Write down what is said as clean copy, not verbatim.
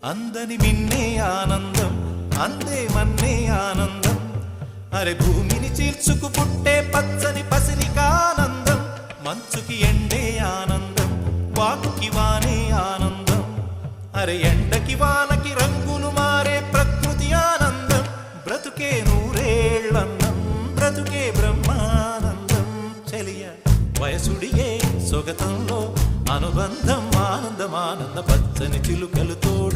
అందని మిన్నే ఆనందం అందే మన్నే ఆనందం అరే భూమిని చీల్చుకు పుట్టే పచ్చని పసిరికానందం మంచుకి ఎండే ఆనందం వాకుకి వానే ఆనందం అరే ఎండకి వానకి రంగులు మారే ప్రకృతి ఆనందం బ్రతుకే నూరేళ్ళన్నం బ్రతుకే బ్రహ్మానందం చెలియ వయసుడియే సొగతంలో అనుబంధం ఆనందమానంద పచ్చని చిలుకలు తోడు